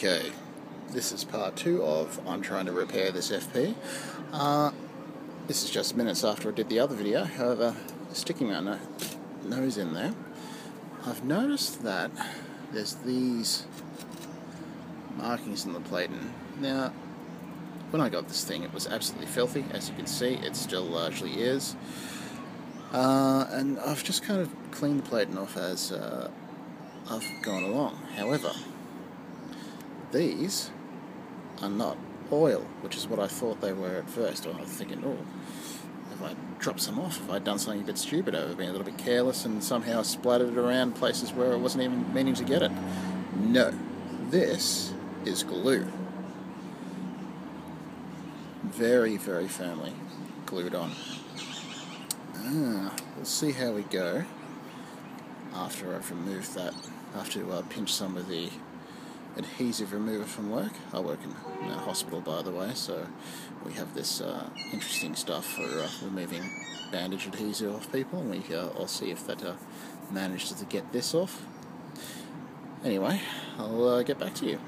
Okay, this is part 2 of I'm trying to repair this FP. This is just minutes after I did the other video. However, sticking my nose in there, I've noticed that there's these markings in the platen. Now, when I got this thing, it was absolutely filthy. As you can see, it still largely is. And I've just kind of cleaned the platen off as I've gone along. However, these are not oil, which is what I thought they were at first. I was thinking, oh, have I dropped some off? Have I done something a bit stupid? Have I been a little bit careless and somehow splattered it around places where I wasn't even meaning to get it? No, this is glue. Very, very firmly glued on. We'll see how we go after I've removed that. I have to pinch some of the adhesive remover from work. I work in a hospital, by the way, so we have this interesting stuff for removing bandage adhesive off people, and I'll see if that manages to get this off. Anyway, I'll get back to you.